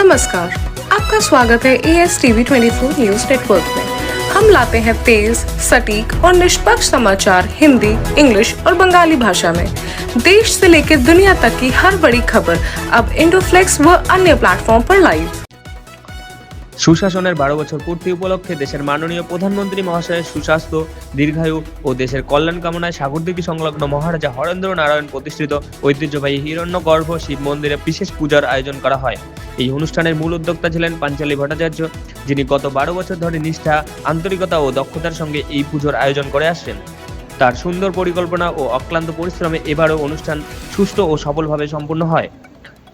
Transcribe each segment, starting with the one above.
नमस्कार, आपका स्वागत है ASTV 24 न्यूज नेटवर्क में। हम लाते हैं तेज, सटीक और निष्पक्ष समाचार हिंदी, इंग्लिश और बंगाली भाषा में। देश से लेकर दुनिया तक की हर बड़ी खबर अब इंडोफ्लेक्स व अन्य प्लेटफॉर्म पर लाइव। সুশাসনের 12 বছর পূর্তি উপলক্ষে দেশের মাননীয় প্রধানমন্ত্রী মহাশয়ের সুস্বাস্থ্য, দীর্ঘায়ু ও দেশের কল্যাণ কামনায় সাগরদিঘি সংলগ্ন মহারাজা হরেন্দ্র নারায়ণ প্রতিষ্ঠিত ঐতিহ্যবাহী হিরণ্যগর্ভ শিব মন্দিরে বিশেষ পূজার আয়োজন করা হয়। এই অনুষ্ঠানের মূল উদ্যোক্তা ছিলেন পাঞ্চালী ভট্টাচার্য, যিনি গত 12 বছর ধরে নিষ্ঠা, আন্তরিকতা ও দক্ষতার সঙ্গে এই পুজোর আয়োজন করে আসছেন। তার সুন্দর পরিকল্পনা ও অক্লান্ত পরিশ্রমে এবারও অনুষ্ঠান সুষ্ঠু ও সফলভাবে সম্পূর্ণ হয়।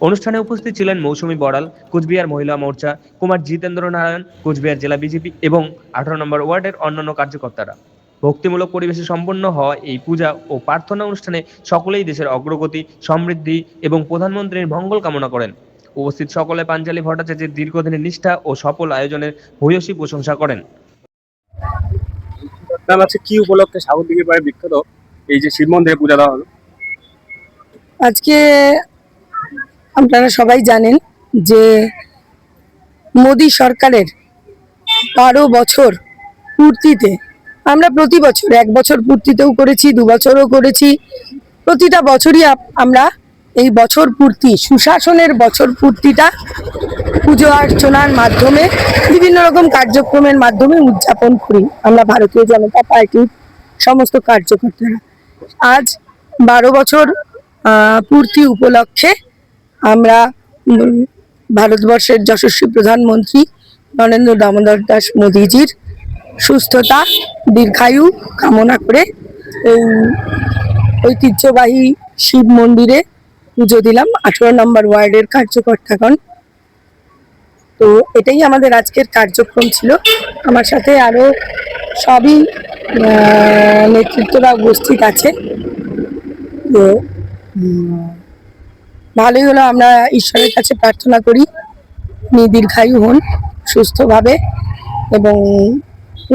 অনুষ্ঠানে উপস্থিত ছিলেন মৌসুমী বড়াল, কুচবিহার মহিলা মোর্চা, কুমার জিতেন্দ্র নারায়ণ, কুচবিহার জেলা বিজেপি এবং 18 নম্বর ওয়ার্ডের অন্যান্য কার্যকর্তারা। ভক্তিমূলক পরিবেশে সম্পন্ন হওয়া এই পূজা ও প্রার্থনা অনুষ্ঠানে সকলেই দেশের অগ্রগতি, সমৃদ্ধি এবং প্রধানমন্ত্রীর মঙ্গল কামনা করেন। উপস্থিত সকলে পাঞ্চালী ভট্টাচার্যের দীর্ঘদিনের নিষ্ঠা ও সফল আয়োজনের ভূয়সী প্রশংসা করেন। আজকে কি উপলক্ষে সাগরদিঘির পাড়ে বিখ্যাত এই যে শিব মন্দিরে পূজা দেওয়া হলো? আজকে আপনারা সবাই জানেন যে মোদী সরকারের 12 বছর পূর্তিতে আমরা প্রতি বছর 1 বছর পূর্তিতেও করেছি, 2 বছরও করেছি। প্রতিটা বছরই আমরা এই বছর পূর্তি, সুশাসনের বছর পূর্তিটা পুজো অর্চনার মাধ্যমে, বিভিন্ন রকম কার্যক্রমের মাধ্যমে উদযাপন করি আমরা ভারতীয় জনতা পার্টির সমস্ত কার্যকর্তারা। আজ 12 বছর পূর্তি উপলক্ষে আমরা ভারতবর্ষের যশস্বী প্রধানমন্ত্রী নরেন্দ্র দামোদর দাস মোদীজির সুস্থতা, দীর্ঘায়ু কামনা করে এই ঐতিহ্যবাহী শিব মন্দিরে পুজো দিলাম 18 নম্বর ওয়ার্ডের কার্যকর্তাগণ। তো এটাই আমাদের আজকের কার্যক্রম ছিল। আমার সাথে আরো সবই নেতৃত্বরা উপস্থিত আছে। তো ভালোই হলো, আমরা ঈশ্বরের কাছে প্রার্থনা করি উনি দীর্ঘায়ু হন সুস্থভাবে, এবং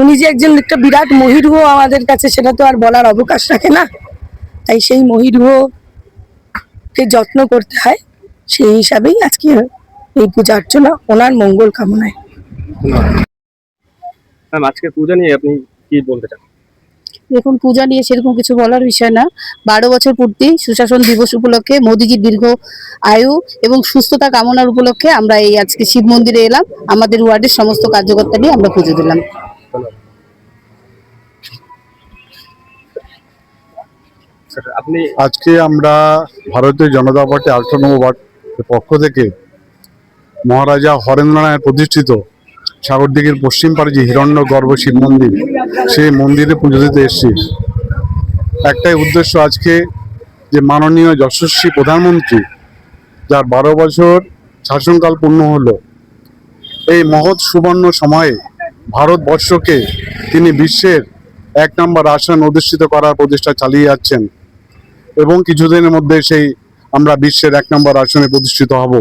উনি যে একজন একটা বিরাট মহিরুহ আমাদের কাছে, সেটা তো আর বলার অবকাশ রাখে না। তাই সেই মহিরুহকে যত্ন করতে হয়, সেই হিসাবেই আজকে এই পূজা অর্চনা ওনার মঙ্গল কামনায়। আজকে পূজা নিয়ে আপনি কি বলতে চান? দেখুন, পূজা নিয়ে সেরকম কিছু বলার বিষয় না। 12 বছর পূর্তি সুশাসন দিবস উপলক্ষে মোদীজির দীর্ঘ আয়ু এবং সুস্থতা কামনার উপলক্ষে আমরা এই আজকে শিব মন্দিরে এলাম। আমাদের ওয়ার্ডের সমস্ত কার্যকর্তা নিয়ে আমরা পুজো দিলাম। আজকে আমরা ভারতীয় জনতা পার্টি 18 নম্বর ওয়ার্ডের পক্ষ থেকে মহারাজা হরেন্দ্র নারায়ণ প্রতিষ্ঠিত সাগরদিঘির পশ্চিম পাড়ে যে হিরণ্যগর্ভ শিব মন্দির, সেই মন্দিরে পুজো দিতে এসেছি। একটাই উদ্দেশ্য, আজকে যে মাননীয় যশস্বী প্রধানমন্ত্রী, যার 12 বছর শাসনকাল পূর্ণ হলো, এই মহৎ সুবর্ণ সময়ে ভারতবর্ষকে তিনি বিশ্বের 1 নম্বর আসন অধিষ্ঠিত করার প্রচেষ্টা চালিয়ে যাচ্ছেন এবং কিছুদিনের মধ্যে সেই আমরা বিশ্বের 1 নম্বর আসনে প্রতিষ্ঠিত হব।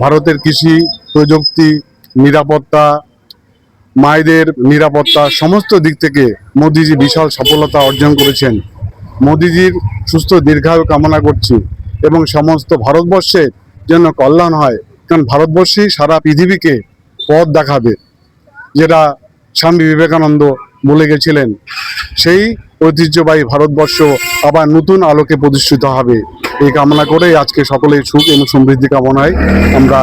ভারতের কৃষি, প্রযুক্তি, নিরাপত্তা, মায়েদের নিরাপত্তা, সমস্ত দিক থেকে মোদিজি বিশাল সফলতা অর্জন করেছেন। মোদিজির সুস্থ দীর্ঘায়ু কামনা করছি এবং সমস্ত ভারতবর্ষের যেন কল্যাণ হয়, কারণ ভারতবর্ষই সারা পৃথিবীকে পথ দেখাবে, যেটা স্বামী বিবেকানন্দ বলে গেছিলেন। সেই ঐতিহ্যবাহী ভারতবর্ষ আবার নতুন আলোকে প্রতিষ্ঠিত হবে, এই কামনা করে আজকে সকলের সুখ এবং সমৃদ্ধি কামনায় আমরা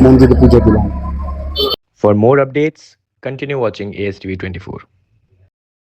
মন্দিরে পুজো দিলাম। For more updates, continue watching ASTV 24.